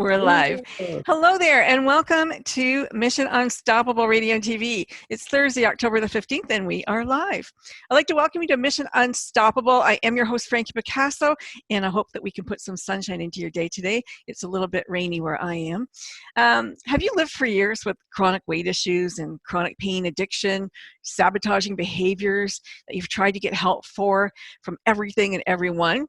We're live. Hello there, and welcome to Mission Unstoppable Radio and TV. It's Thursday, October the 15th, and we are live. I'd like to welcome you to Mission Unstoppable. I am your host, Frankie Picasso, and I hope that we can put some sunshine into your day today. It's a little bit rainy where I am. Have you lived for years with chronic weight issues and chronic pain, addiction, sabotaging behaviors that you've tried to get help for from everything and everyone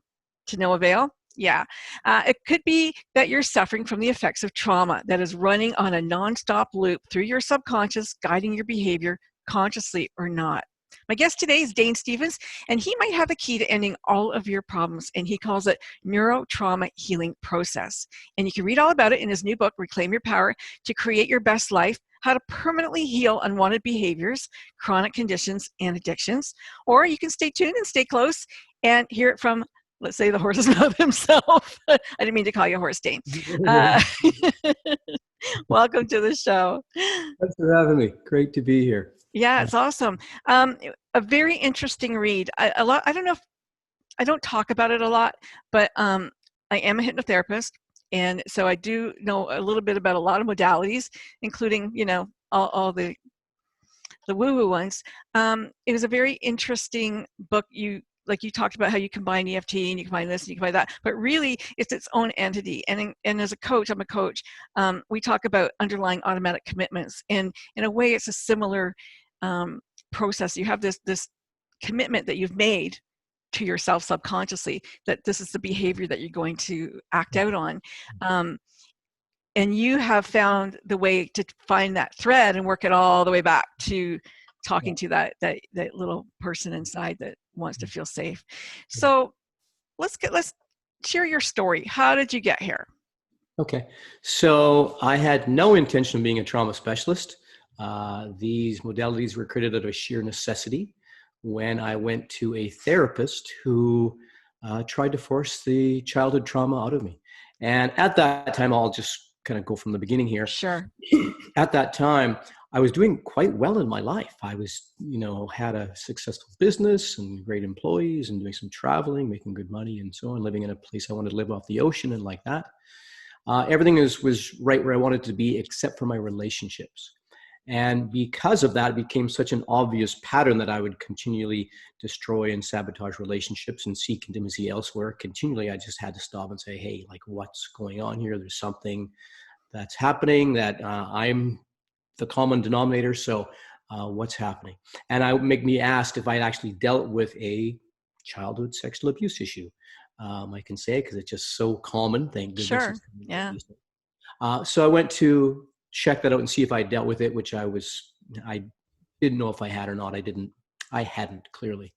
to no avail? Yeah, it could be that you're suffering from the effects of trauma that is running on a nonstop loop through your subconscious, guiding your behavior consciously or not. My guest today is Dane Steven, and he might have the key to ending all of your problems, and he calls it Neuro Trauma Healing Process. And you can read all about it in his new book, Reclaim Your Power to Create Your Best Life, How to Permanently Heal Unwanted Behaviors, Chronic Conditions, and Addictions. Or you can stay tuned and stay close and hear it from, let's say, the horse's mouth himself. I didn't mean to call you a horse, Dane. Welcome to the show. Thanks for having me. Great to be here. Yeah, it's awesome. A very interesting read. I don't know if I don't talk about it a lot, but I am a hypnotherapist, and so I do know a little bit about a lot of modalities, including, you know, all the woo-woo ones. It was a very interesting book. You talked about how you combine EFT and you combine this and you combine that, but really it's its own entity. And as a coach, I'm a coach, we talk about underlying automatic commitments. And in a way, it's a similar process. You have this commitment that you've made to yourself subconsciously, that this is the behavior that you're going to act out on. And you have found the way to find that thread and work it all the way back to talking to that little person inside that wants to feel safe. So let's share your story. How did you get here? Okay. So I had no intention of being a trauma specialist. These modalities were created out of sheer necessity when I went to a therapist who tried to force the childhood trauma out of me. And at that time, I'll just kind of go from the beginning here. Sure. At that time, I was doing quite well in my life. I was, had a successful business and great employees and doing some traveling, making good money and so on, living in a place I wanted to live off the ocean and like that. Everything was right where I wanted to be except for my relationships. And because of that, it became such an obvious pattern that I would continually destroy and sabotage relationships and seek intimacy elsewhere. Continually, I just had to stop and say, hey, like, what's going on here? There's something that's happening that I'm the common denominator. So what's happening? And it would make me ask if I'd actually dealt with a childhood sexual abuse issue. I can say it because it's just so common. Thank goodness. Sure. Yeah. So I went to check that out and see if I dealt with it, which I didn't know if I had or not. I hadn't clearly.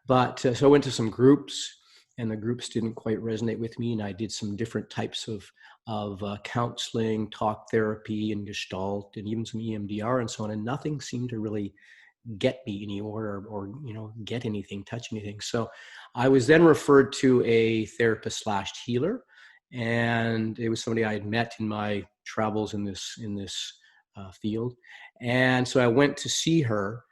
But so I went to some groups, and the groups didn't quite resonate with me. And I did some different types of counseling, talk therapy, and Gestalt, and even some EMDR and so on. And nothing seemed to really get me anywhere or get anything, touch anything. So I was then referred to a therapist/healer, and it was somebody I had met in my travels in this field. And so I went to see her,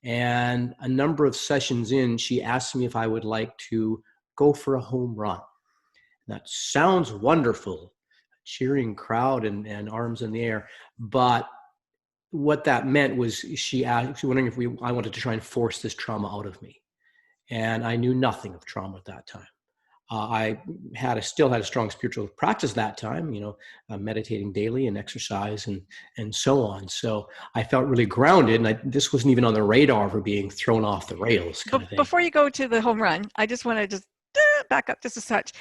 and a number of sessions in, she asked me if I would like to go for a home run. That sounds wonderful, cheering crowd and arms in the air. But what that meant was she was wondering if I wanted to try and force this trauma out of me. And I knew nothing of trauma at that time. I still had a strong spiritual practice that time, meditating daily and exercise and so on. So I felt really grounded, and this wasn't even on the radar for being thrown off the rails kind of thing. Before you go to the home run, I just want to back up just a touch.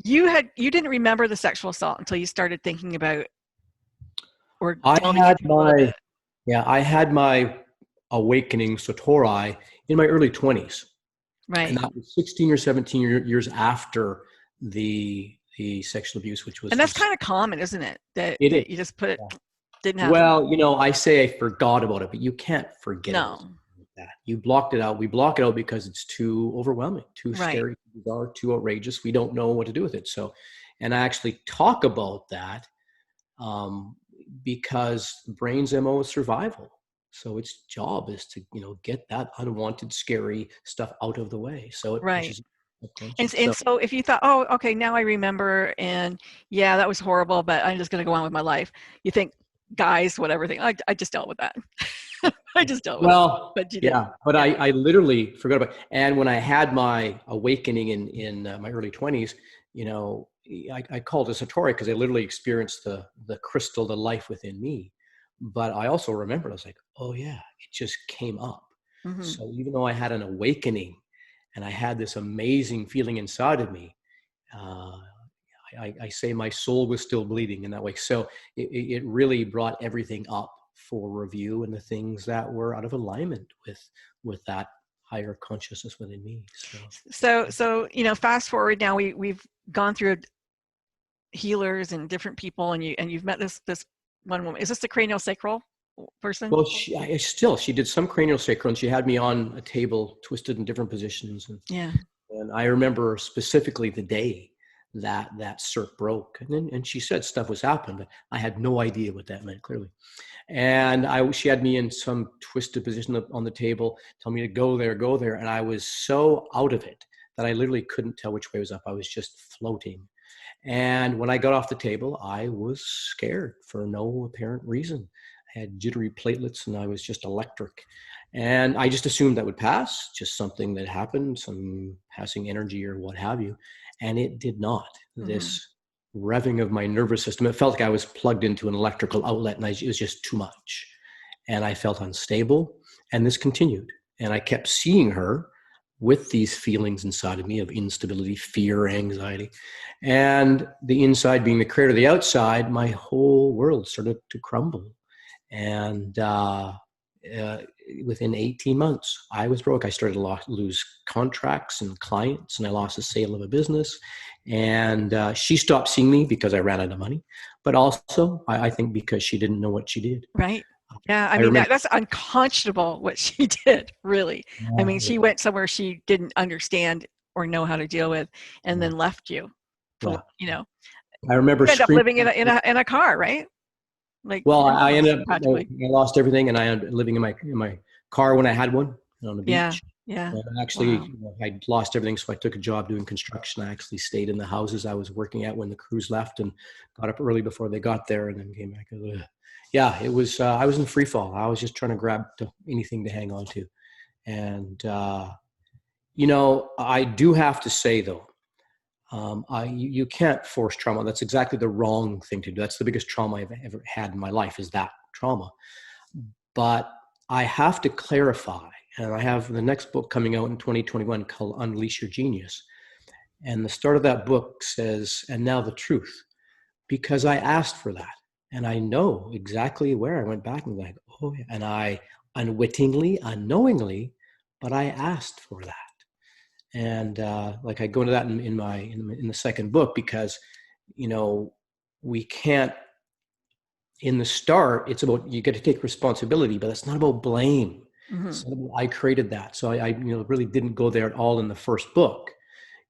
You didn't remember the sexual assault until you started thinking about, or I had my awakening satori in my early 20s. Right. And that was 16 or 17 years after the sexual abuse, which was. And that's kind of common, isn't it? That you just put it, didn't happen. Well, I say I forgot about it, but you can't forget it. That. You blocked it out. We block it out because it's too overwhelming, too scary, too bizarre, too outrageous. We don't know what to do with it. So, and I actually talk about that because the brain's MO is survival. So its job is to, get that unwanted, scary stuff out of the way. So it pushes subconscious. And so if you thought, oh, okay, now I remember, and yeah, that was horrible, but I'm just going to go on with my life. You think, guys, whatever thing, I just dealt with that. I just dealt with it. But you didn't. But yeah. I literally forgot about it. And when I had my awakening in my early 20s, I called it Satori because I literally experienced the crystal, the life within me. But I also remembered, I was like, oh yeah, it just came up. Mm-hmm. So even though I had an awakening and I had this amazing feeling inside of me, I say my soul was still bleeding in that way. So it really brought everything up for review and the things that were out of alignment with that higher consciousness within me. So fast forward now, we've gone through healers and different people, and you've met this one woman. Is this the cranial sacral person? Well, she did some cranial sacral, and she had me on a table twisted in different positions. And I remember specifically the day that circ broke, and she said stuff was happening, but I had no idea what that meant, clearly. And she had me in some twisted position on the table, tell me to go there, and I was so out of it that I literally couldn't tell which way was up. I was just floating. And when I got off the table, I was scared for no apparent reason. I had jittery platelets and I was just electric. And I just assumed that would pass, just something that happened, some passing energy or what have you. And it did not. Mm-hmm. This revving of my nervous system, it felt like I was plugged into an electrical outlet, and it was just too much. And I felt unstable, and this continued. And I kept seeing her with these feelings inside of me of instability, fear, anxiety. And the inside being the creator, the outside, my whole world started to crumble. And within 18 months, I was broke. I started to lose contracts and clients, and I lost the sale of a business. And she stopped seeing me because I ran out of money, but also I think because she didn't know what she did. Right. Yeah. I mean, that's unconscionable what she did, really. I mean, she went somewhere she didn't understand or know how to deal with, and then left you. I remember you end up living in a car, right? I ended up, I lost everything, and I ended up living in my car when I had one on the beach. Yeah. And actually, I lost everything, so I took a job doing construction. I actually stayed in the houses I was working at when the crews left, and got up early before they got there, and then came back. Yeah, it was. I was in free fall. I was just trying to grab anything to hang on to, and I do have to say though, you can't force trauma. That's exactly the wrong thing to do. That's the biggest trauma I've ever had in my life, is that trauma. But I have to clarify, and I have the next book coming out in 2021 called Unleash Your Genius. And the start of that book says, and now the truth, because I asked for that. And I know exactly where I went back and like, oh yeah. And I unwittingly, unknowingly, but I asked for that. And I go into that in the second book, because we can't, in the start, it's about, you get to take responsibility, but it's not about blame. Mm-hmm. So I created that, so I really didn't go there at all in the first book.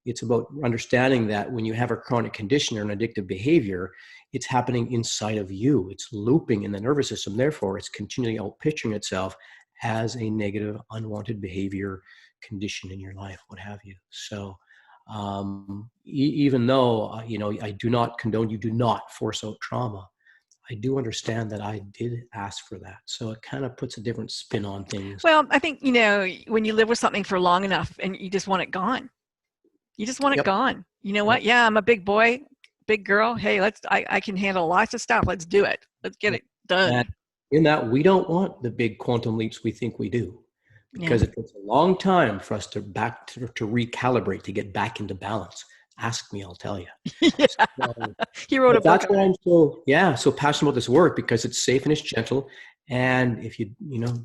It's about understanding that when you have a chronic condition or an addictive behavior, it's happening inside of you. It's looping in the nervous system. Therefore, it's continually outpicturing itself as a negative, unwanted behavior, condition in your life, what have you. So even though I do not condone, you do not force out trauma, I do understand that I did ask for that. So it kind of puts a different spin on things. Well, I think when you live with something for long enough and you just want it gone, you just want it gone. You know what? Yeah, I'm a big boy, big girl. Hey, I can handle lots of stuff. Let's do it. Let's get it done. And in that, we don't want the big quantum leaps we think we do. Because it takes a long time for us to recalibrate, to get back into balance. Ask me, I'll tell you. He wrote a book. That's why I'm so passionate about this work, because it's safe and it's gentle. And if you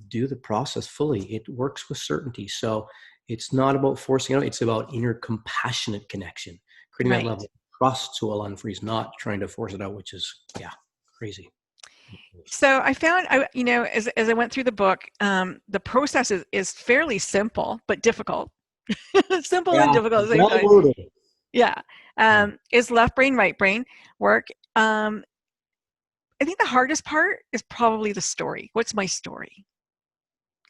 do the process fully, it works with certainty. So it's not about forcing it. It's about inner compassionate connection, creating that level of trust so it'll unfreeze, not trying to force it out, which is crazy. So I found, as I went through the book, the process is fairly simple, but difficult. Simple and difficult at the same time. Yeah. Is left brain, right brain work. I think the hardest part is probably the story. What's my story?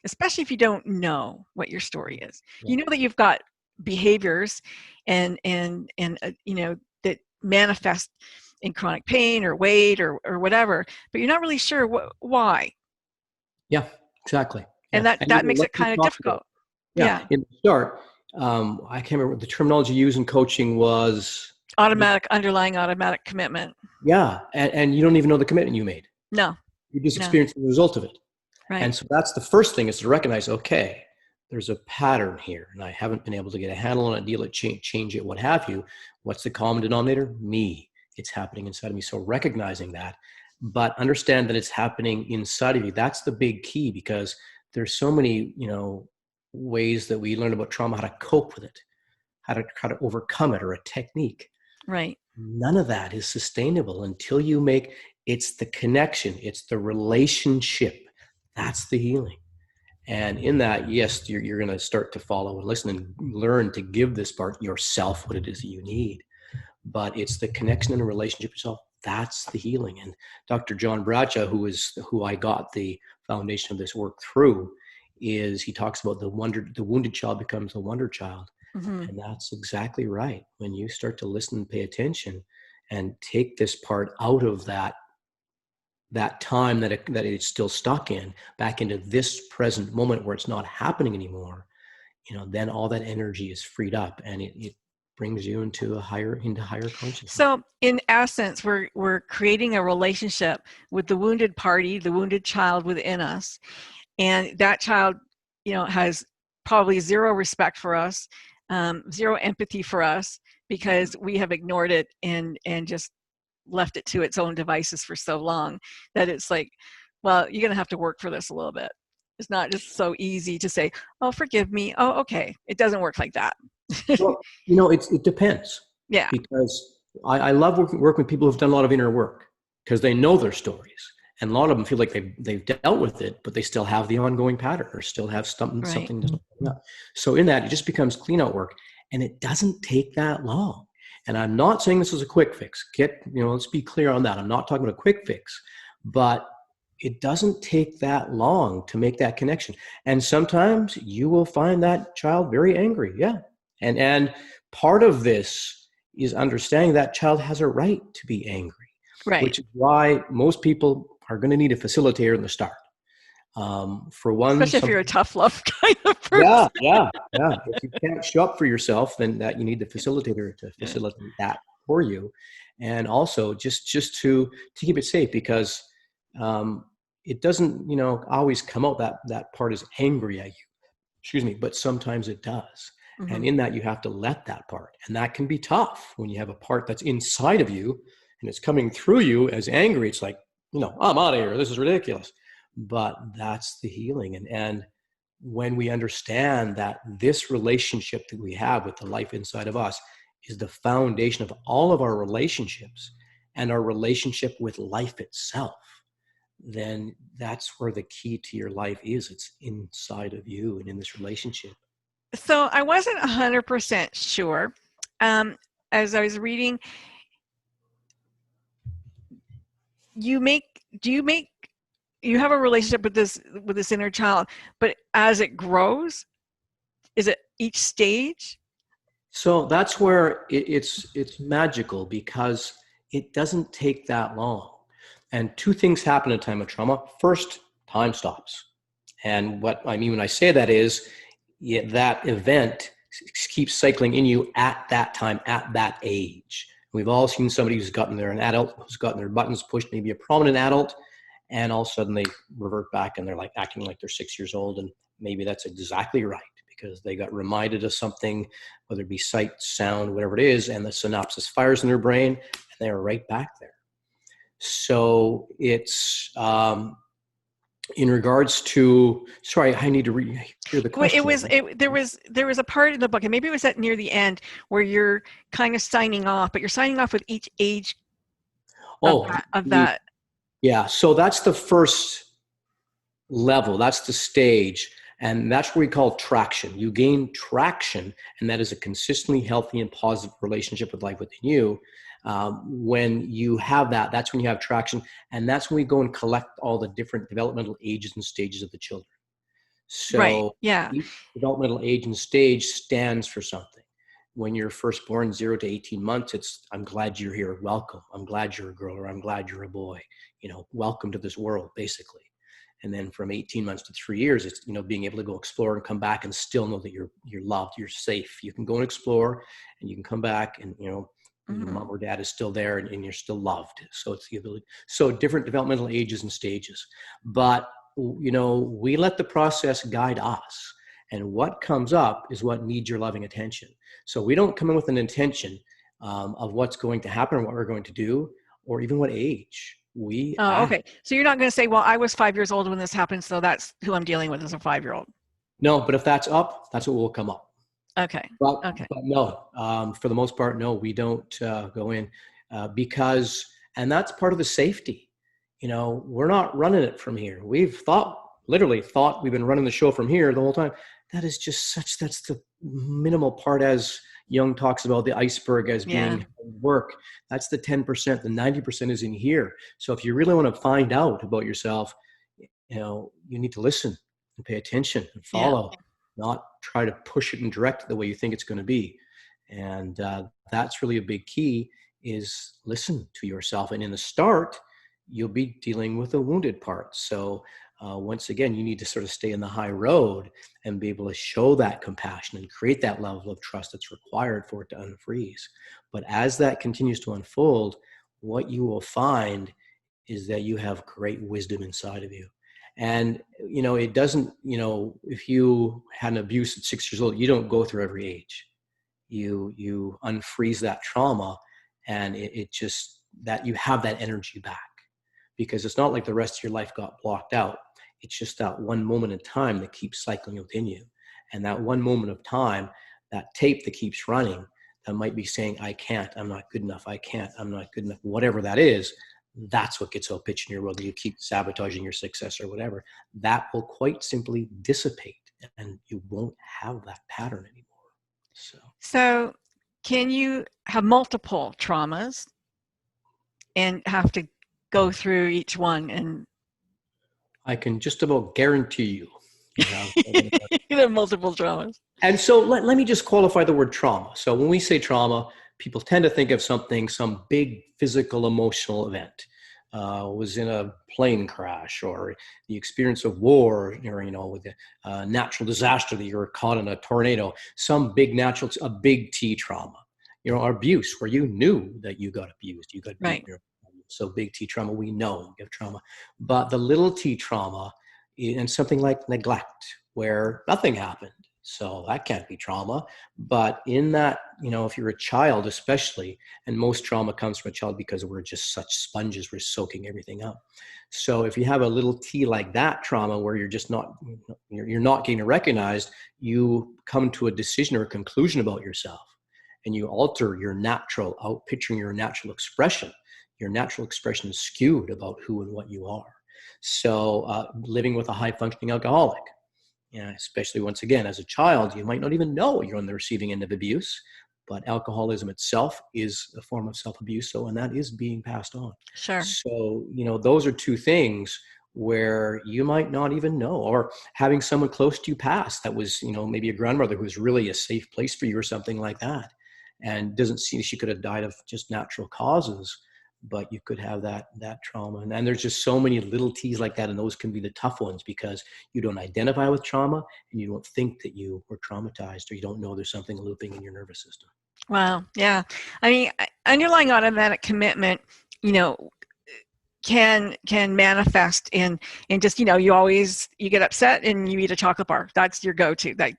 Especially if you don't know what your story is. You know that you've got behaviors and that manifest in chronic pain or weight or whatever, but you're not really sure why. Yeah, exactly. And Yeah. that makes it kind of difficult. Yeah. In the start, I can't remember what the terminology used in coaching was. Underlying automatic commitment. Yeah. And you don't even know the commitment you made. No. You just experience the result of it. Right. And so that's the first thing, is to recognize, okay, there's a pattern here and I haven't been able to get a handle on it, deal it, change it, what have you. What's the common denominator? Me. It's happening inside of me. So recognizing that, but understand that it's happening inside of you. That's the big key, because there's so many, ways that we learn about trauma, how to cope with it, how to overcome it, or a technique. Right. None of that is sustainable until you make it's the connection, it's the relationship. That's the healing. And in that, yes, you're going to start to follow and listen and learn to give this part yourself what it is that you need. But it's the connection and the relationship yourself. That's the healing. And Dr. John Bradshaw, who I got the foundation of this work through, he talks about the wounded child becomes a wonder child. Mm-hmm. And that's exactly right. When you start to listen and pay attention and take this part out of that time that it's still stuck in, back into this present moment where it's not happening anymore, then all that energy is freed up, and it brings you into higher consciousness. So in essence, we're creating a relationship with the wounded party, the wounded child within us. And that child, has probably zero respect for us, zero empathy for us, because we have ignored it and just left it to its own devices for so long that it's like, well, you're going to have to work for this a little bit. It's not just so easy to say, oh, forgive me. Oh, okay. It doesn't work like that. Well, it depends. Yeah. Because I love working with people who've done a lot of inner work, because they know their stories. And a lot of them feel like they've dealt with it, but they still have the ongoing pattern, or still have something. So in that, it just becomes clean out work, and it doesn't take that long. And I'm not saying this is a quick fix. Let's be clear on that. I'm not talking about a quick fix, but it doesn't take that long to make that connection. And sometimes you will find that child very angry. Yeah. And part of this is understanding that child has a right to be angry, right? Which is why most people are going to need a facilitator in the start. For one, especially if you're a tough love kind of person. Yeah. If you can't show up for yourself, then that you need the facilitator to facilitate that for you. And also just to keep it safe, because it doesn't, always come out that part is angry at you. But sometimes it does. Mm-hmm. And in that, you have to let that part. And that can be tough when you have a part that's inside of you and it's coming through you as angry. It's like, I'm out of here. This is ridiculous. But that's the healing. And when we understand that this relationship that we have with the life inside of us is the foundation of all of our relationships and our relationship with life itself, then that's where the key to your life is. It's inside of you and in this relationship. So I wasn't 100% sure. As I was reading, you have a relationship with this inner child, but as it grows, is it each stage? So that's where it's magical, because it doesn't take that long. And two things happen in a time of trauma. First, time stops. And what I mean when I say that is that event keeps cycling in you at that time, at that age. We've all seen somebody an adult who's gotten their buttons pushed, maybe a prominent adult, and all of a sudden they revert back and they're like acting like they're 6 years old. And maybe that's exactly right, because they got reminded of something, whether it be sight, sound, whatever it is, and the synapses fires in their brain, and they're right back there. So it's in regards to, sorry, I need to hear the question. There was a part in the book, and maybe it was at near the end, where you're kind of signing off, but you're signing off with each age of that. Yeah, so that's the first level, that's the stage, and that's what we call traction. You gain traction, and that is a consistently healthy and positive relationship with life within you. When you have that, that's when you have traction, and that's when we go and collect all the different developmental ages and stages of the children. Right. So Yeah. each developmental age and stage stands for something. When you're first born, 0 to 18 months, it's, I'm glad you're here. Welcome. I'm glad you're a girl, or I'm glad you're a boy. Welcome to this world, basically. And then from 18 months to 3 years, it's, being able to go explore and come back and still know that you're loved, you're safe. You can go and explore and you can come back and, your mom or dad is still there and you're still loved. So it's the ability. So different developmental ages and stages. But, we let the process guide us. And what comes up is what needs your loving attention. So we don't come in with an intention of what's going to happen or what we're going to do, or even what age. We Oh, okay. So you're not going to say, well, I was 5 years old when this happened, so that's who I'm dealing with as a 5-year-old. No, but if that's up, that's what will come up. Okay. But no, for the most part, no, we don't go in because, and that's part of the safety. We're not running it from here. We've literally thought we've been running the show from here the whole time. That is just that's the minimal part, as Jung talks about the iceberg as being work. That's the 10%. The 90% is in here. So if you really want to find out about yourself, you need to listen and pay attention and follow, not try to push it and direct it the way you think it's going to be. And that's really a big key, is listen to yourself. And in the start, you'll be dealing with a wounded part. So once again, you need to sort of stay in the high road and be able to show that compassion and create that level of trust that's required for it to unfreeze. But as that continues to unfold, what you will find is that you have great wisdom inside of you. And, it doesn't, if you had an abuse at 6 years old, you don't go through every age. You unfreeze that trauma, and it just, that you have that energy back. Because it's not like the rest of your life got blocked out. It's just that one moment in time that keeps cycling within you. And that one moment of time, that tape that keeps running, that might be saying, I can't, I'm not good enough, I can't, I'm not good enough, whatever that is, that's what gets all pitched in your world. And you keep sabotaging your success or whatever. That will quite simply dissipate, and you won't have that pattern anymore. So can you have multiple traumas and have to go through each one? And I can just about guarantee you have there are multiple traumas. And so let me just qualify the word trauma. So when we say trauma, people tend to think of some big physical, emotional event. Was in a plane crash, or the experience of war, or with a natural disaster that you were caught in a tornado, some big natural, a big T trauma, or abuse where you knew that you got abused, you got beaten. So big T trauma, we know you have trauma. But the little T trauma, and something like neglect, where nothing happened. So that can't be trauma. But in that, if you're a child especially, and most trauma comes from a child because we're just such sponges, we're soaking everything up. So if you have a little T like that trauma where you're just not, you're not getting recognized, you come to a decision or a conclusion about yourself, and you alter your natural, picturing your natural expression. Your natural expression is skewed about who and what you are. So living with a high functioning alcoholic, especially once again, as a child, you might not even know you're on the receiving end of abuse, but alcoholism itself is a form of self-abuse. So, and that is being passed on. Sure. So, those are two things where you might not even know, or having someone close to you pass that was, maybe a grandmother who's really a safe place for you or something like that. And doesn't seem she could have died of just natural causes, but you could have that trauma. And there's just so many little T's like that. And those can be the tough ones because you don't identify with trauma and you don't think that you were traumatized, or you don't know there's something looping in your nervous system. Wow. Yeah. I mean, underlying automatic commitment, can manifest in just, you get upset and you eat a chocolate bar. That's your go-to. That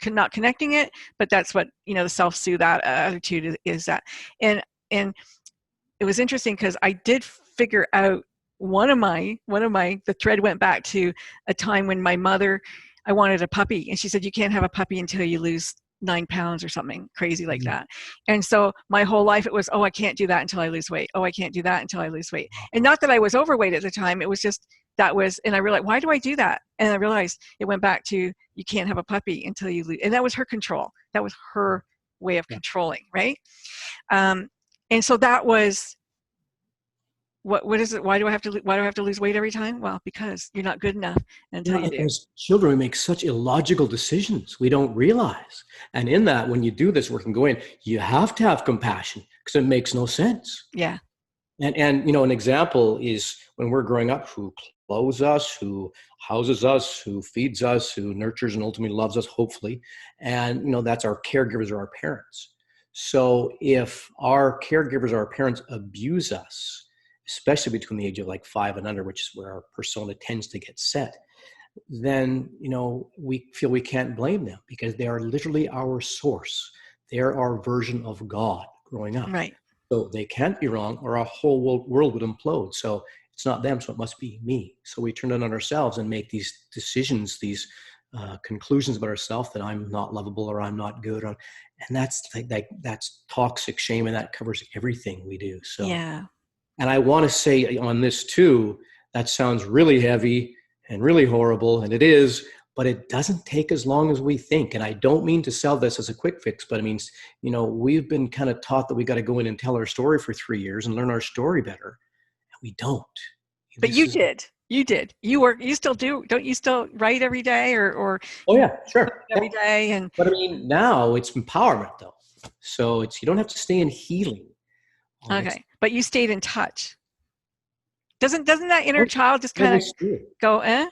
not connecting it, but that's what, the self-soothe attitude is that. And it was interesting because I did figure out the thread went back to a time when my mother, I wanted a puppy, and she said, you can't have a puppy until you lose 9 pounds or something crazy like that. And so my whole life it was, I can't do that until I lose weight. I can't do that until I lose weight. And not that I was overweight at the time. It was just, and I realized, why do I do that? And I realized it went back to, you can't have a puppy until you lose. And that was her control. That was her way of controlling. Right. And so that was what is it? Why do I have to lose weight every time? Well, because you're not good enough until you do. As children, we make such illogical decisions we don't realize. And in that, when you do this work and go in, you have to have compassion because it makes no sense. Yeah. And an example is when we're growing up, who clothes us, who houses us, who feeds us, who nurtures and ultimately loves us, hopefully. And, that's our caregivers or our parents. So if our caregivers or our parents abuse us, especially between the age of like 5 and under, which is where our persona tends to get set, then, we feel we can't blame them because they are literally our source. They're our version of God growing up. Right. So they can't be wrong or our whole world would implode. So it's not them, so it must be me. So we turn it on ourselves and make these decisions, these conclusions about ourselves that I'm not lovable or I'm not good. And that's toxic shame, and that covers everything we do. So yeah. And I want to say on this too, that sounds really heavy and really horrible, and it is, but it doesn't take as long as we think. And I don't mean to sell this as a quick fix, but it means, we've been kind of taught that we got to go in and tell our story for 3 years and learn our story better. And we don't. But you did. You still do. Don't you still write every day or Oh yeah, sure. Every day? But I mean, now it's empowerment though. So you don't have to stay in healing. Okay. But you stayed in touch. Doesn't that inner child just kind of go,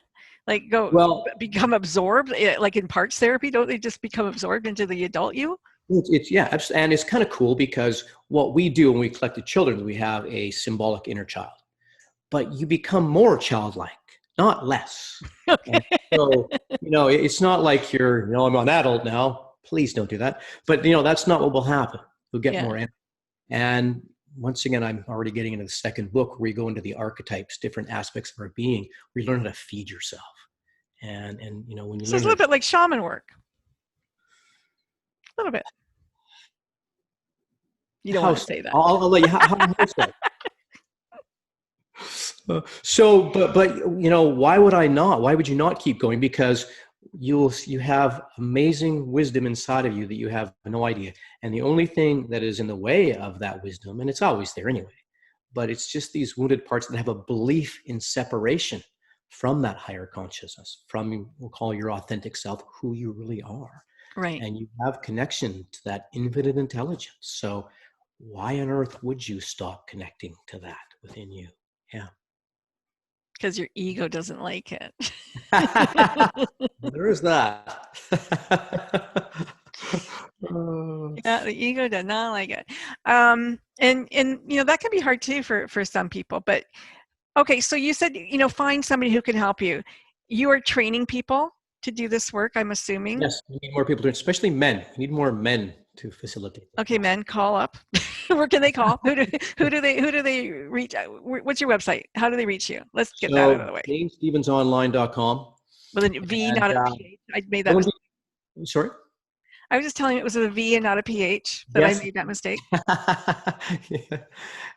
become absorbed, like in parts therapy? Don't they just become absorbed into the adult you? And it's kind of cool because what we do when we collect the children, we have a symbolic inner child, but you become more childlike, not less. Okay. So, it's not like you're, I'm an adult now, please don't do that. But, that's not what will happen. You'll get more energy. And once again, I'm already getting into the second book where we go into the archetypes, different aspects of our being. We learn how to feed yourself. And when you learn. So it's a little bit like shaman work. A little bit. You don't want to say that. I'll let you. How so, but why would I not? Why would you not keep going? Because you have amazing wisdom inside of you that you have no idea. And the only thing that is in the way of that wisdom, and it's always there anyway, but it's just these wounded parts that have a belief in separation from that higher consciousness, from, we'll call your authentic self, who you really are. Right. And you have connection to that infinite intelligence. So why on earth would you stop connecting to that within you? Yeah. Because your ego doesn't like it. There is that. Yeah, the ego does not like it. And that can be hard too for some people. But okay, so you said, find somebody who can help you. You are training people to do this work, I'm assuming. Yes, we need more people to, especially men. We need more men to facilitate. Okay, men, call up. Where can they call? Who do they reach? What's your website? How do they reach you? Let's get that out of the way. DaneStevensOnline.com. With a V, not a PH. I made that mistake. Sorry? I was just telling you it was a V and not a PH, but yes. I made that mistake. Yeah.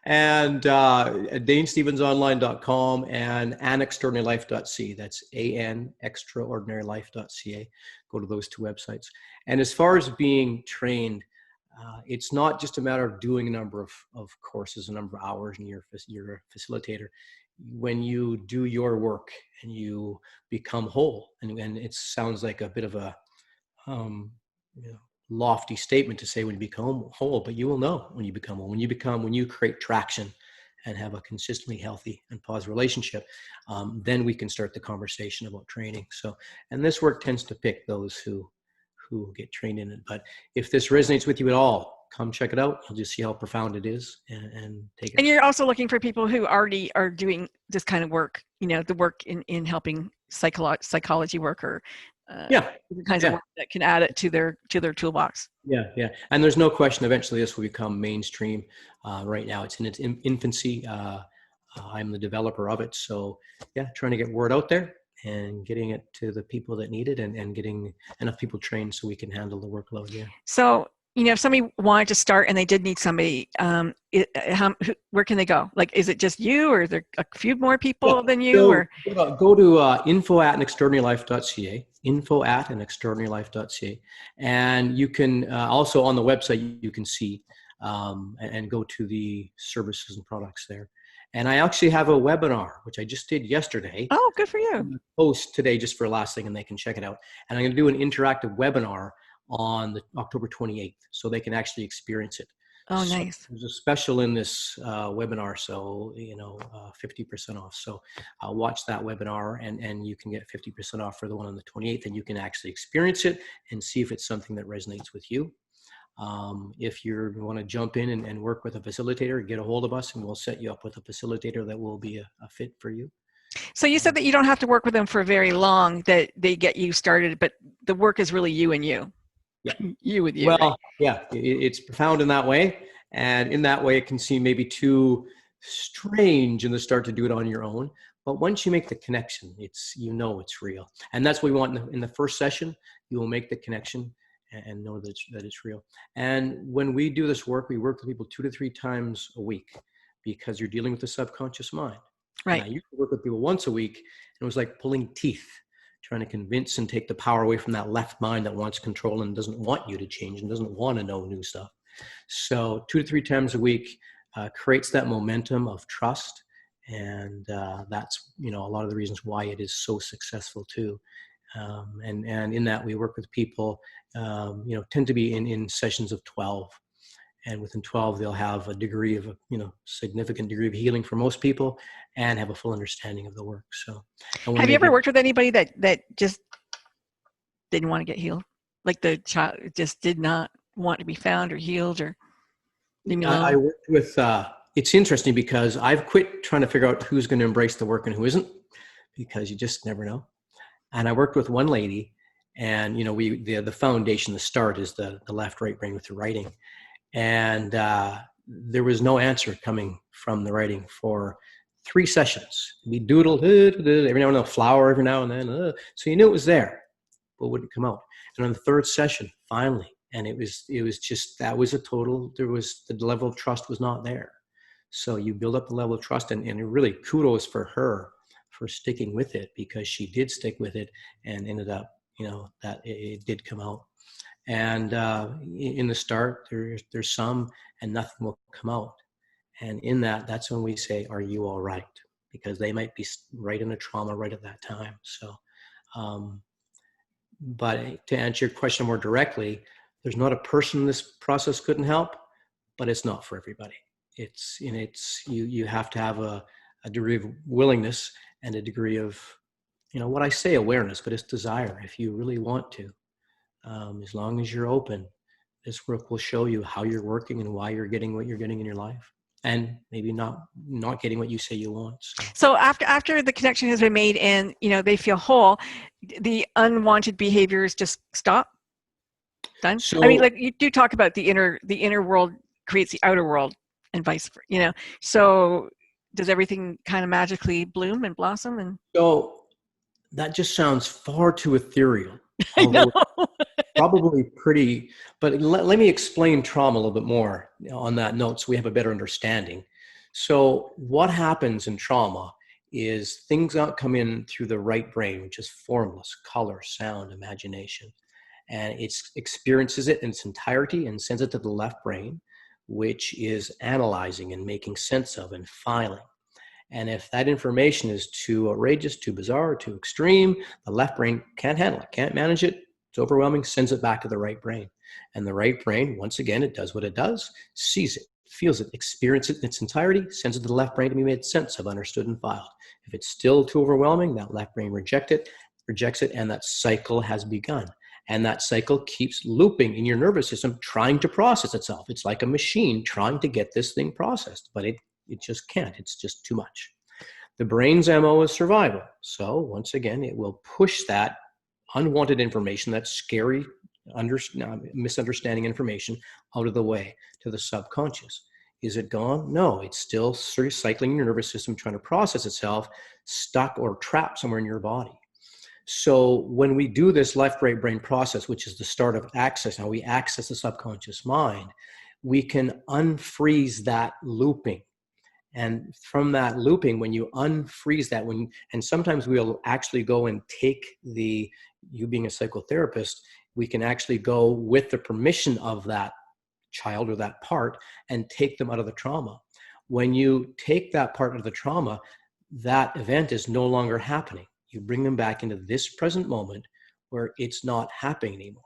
And DaneStevensOnline.com and anextraordinarylife.ca. That's anextraordinarylife.ca. Go to those two websites. And as far as being trained, it's not just a matter of doing a number of courses, a number of hours, and you're a facilitator. When you do your work and you become whole, and it sounds like a bit of a lofty statement to say when you become whole, but you will know when you become whole. When you create traction and have a consistently healthy and positive relationship, then we can start the conversation about training. So, and this work tends to pick those who get trained in it. But if this resonates with you at all, come check it out. You'll just see how profound it is and take it. And you're also looking for people who already are doing this kind of work, the work in helping psychology work or the kinds of work that can add it to their toolbox. Yeah. And there's no question eventually this will become mainstream. Right now it's in its infancy. I'm the developer of it. So trying to get word out there and getting it to the people that need it and getting enough people trained so we can handle the workload. Yeah. So, if somebody wanted to start and they did need somebody, where can they go? Like, is it just you, or is there a few more people than you? So, or go to info@anextraordinarylife.ca, info@anextraordinarylife.ca. And you can also on the website, you can see and go to the services and products there. And I actually have a webinar, which I just did yesterday. Oh, good for you. Post today just for last thing, and they can check it out. And I'm going to do an interactive webinar on the October 28th, so they can actually experience it. Oh, so nice. there's a special in this webinar, so 50% off. So watch that webinar, and you can get 50% off for the one on the 28th, and you can actually experience it and see if it's something that resonates with you. If you want to jump in and work with a facilitator, get a hold of us, and we'll set you up with a facilitator that will be a fit for you. So you said that you don't have to work with them for very long, that they get you started, but the work is really you and you. Yeah. You with you. Well, right? yeah, it's profound in that way. And in that way, it can seem maybe too strange in the start to do it on your own. But once you make the connection, it's real. And that's what we want in the first session. You will make the connection and know that it's real. And when we do this work, we work with people 2 to 3 times a week, because you're dealing with the subconscious mind. Right. And I used to work with people once a week, and it was like pulling teeth, trying to convince and take the power away from that left mind that wants control and doesn't want you to change and doesn't want to know new stuff. So 2 to 3 times a week creates that momentum of trust. And that's, a lot of the reasons why it is so successful too. And in that, we work with people, tend to be in sessions of 12. And within 12, they'll have a degree of, significant degree of healing for most people, and have a full understanding of the work. So, have you ever worked with anybody that just didn't want to get healed? Like the child just did not want to be found or healed, or leave me alone? I worked with, it's interesting because I've quit trying to figure out who's going to embrace the work and who isn't, because you just never know. And I worked with one lady, and, the foundation, the start is the left, right brain with the writing. And there was no answer coming from the writing for 3 sessions. We doodled every now and then, a flower every now and then. So you knew it was there, but it wouldn't come out. And on the 3rd session, finally, and it was just, that was the level of trust was not there. So you build up the level of trust, and really kudos for her for sticking with it, because she did stick with it and ended up, that it did come out. And in the start, there's some, and nothing will come out. And in that's when we say, are you all right? Because they might be right in a trauma right at that time. So, but to answer your question more directly, there's not a person this process couldn't help, but it's not for everybody. You have to have a degree of willingness and a degree of, what I say awareness, but it's desire. If you really want to. As long as you're open, this work will show you how you're working and why you're getting what you're getting in your life, and maybe not getting what you say you want. So after the connection has been made and they feel whole, the unwanted behaviors just stop. Done. So, I mean, like you do talk about the inner world creates the outer world, and vice versa. So does everything kind of magically bloom and blossom? And so that just sounds far too ethereal. I know. Probably pretty, but let me explain trauma a little bit more on that note, so we have a better understanding. So what happens in trauma is things don't come in through the right brain, which is formless, color, sound, imagination. And it experiences it in its entirety and sends it to the left brain, which is analyzing and making sense of and filing. And if that information is too outrageous, too bizarre, too extreme, the left brain can't handle it, can't manage it. It's overwhelming, sends it back to the right brain. And the right brain, once again, it does what it does, sees it, feels it, experiences it in its entirety, sends it to the left brain to be made sense of, understood, and filed. If it's still too overwhelming, that left brain rejects it, and that cycle has begun. And that cycle keeps looping in your nervous system, trying to process itself. It's like a machine trying to get this thing processed, but it just can't. It's just too much. The brain's MO is survival. So once again, it will push that unwanted information, that scary, misunderstanding information out of the way to the subconscious. Is it gone? No, it's still cycling in your nervous system, trying to process itself, stuck or trapped somewhere in your body. So when we do this left-right brain process, which is the start of access, how we access the subconscious mind, we can unfreeze that looping. And from that looping, when you unfreeze that, and sometimes we'll actually go and take you being a psychotherapist, we can actually go with the permission of that child or that part and take them out of the trauma. When you take that part of the trauma, that event is no longer happening. You bring them back into this present moment where it's not happening anymore.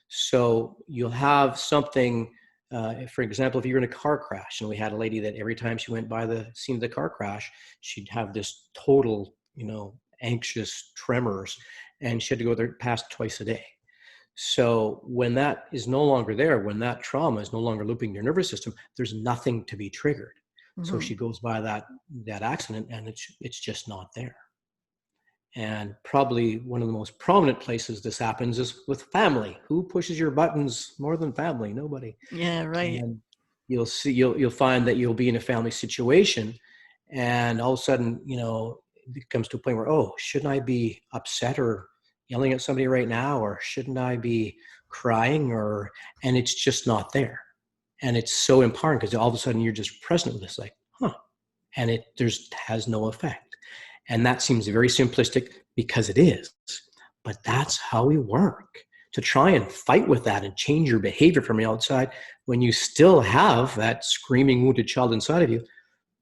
So you'll have something, for example, if you're in a car crash, and we had a lady that every time she went by the scene of the car crash, she'd have this total, anxious tremors, and she had to go there past twice a day. So when that is no longer there, when that trauma is no longer looping your nervous system, there's nothing to be triggered. Mm-hmm. So she goes by that accident, and it's just not there. And probably one of the most prominent places this happens is with family. Who pushes your buttons more than family? Nobody. Yeah, right. And you'll find that you'll be in a family situation, and all of a sudden, it comes to a point where, oh, shouldn't I be upset or yelling at somebody right now, or shouldn't I be crying, and it's just not there. And it's so empowering because all of a sudden you're just present with this, like, and it has no effect. And that seems very simplistic because it is, but that's how we work. To try and fight with that and change your behavior from the outside when you still have that screaming wounded child inside of you,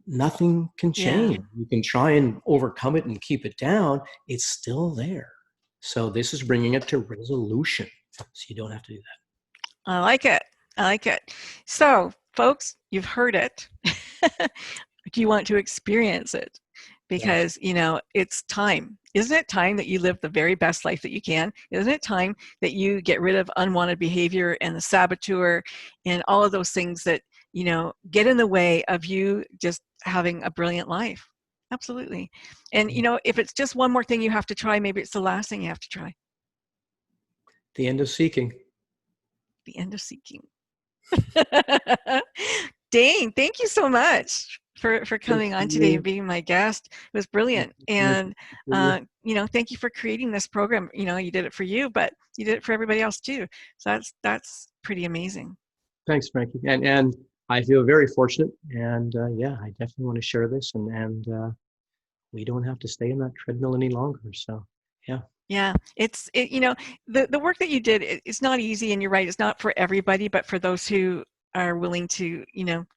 nothing can change. Yeah. You can try and overcome it and keep it down. It's still there. So this is bringing it to resolution. So you don't have to do that. I like it. So folks, you've heard it. Do you want to experience it? Because, it's time. Isn't it time that you live the very best life that you can? Isn't it time that you get rid of unwanted behavior and the saboteur and all of those things that, get in the way of you just having a brilliant life? Absolutely. And, if it's just one more thing you have to try, maybe it's the last thing you have to try. The end of seeking. The end of seeking. Dane, thank you so much for coming on today and being my guest. It was brilliant. And, thank you for creating this program. You did it for you, but you did it for everybody else too. So that's pretty amazing. Thanks, Frankie. And I feel very fortunate. And I definitely want to share this. And we don't have to stay in that treadmill any longer. So, yeah. Yeah, the work that you did, it's not easy, and you're right, it's not for everybody, but for those who are willing to,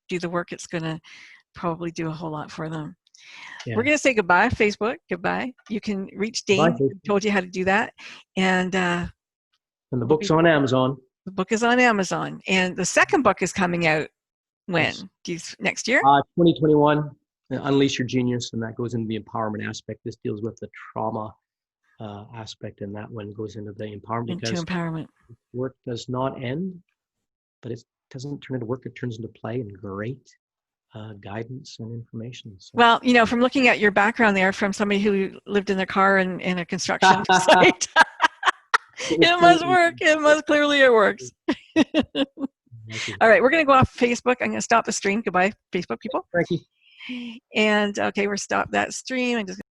do the work, it's going to probably do a whole lot for them. Yeah. We're going to say goodbye, Facebook. Goodbye. You can reach Dane. I told you how to do that. And the book's on Amazon. The book is on Amazon. And the second book is coming out when? Yes. Next year? 2021, Unleash Your Genius. And that goes into the empowerment aspect. This deals with the trauma aspect, and that one goes into the empowerment. Into empowerment. Work does not end, but it doesn't turn into work. It turns into play and great guidance and information. So. Well, from looking at your background there, from somebody who lived in their car in a construction site, it must work. Clearly it works. All right, we're going to go off Facebook. I'm going to stop the stream. Goodbye, Facebook people. Frankie. And okay, we're stop that stream. I'm just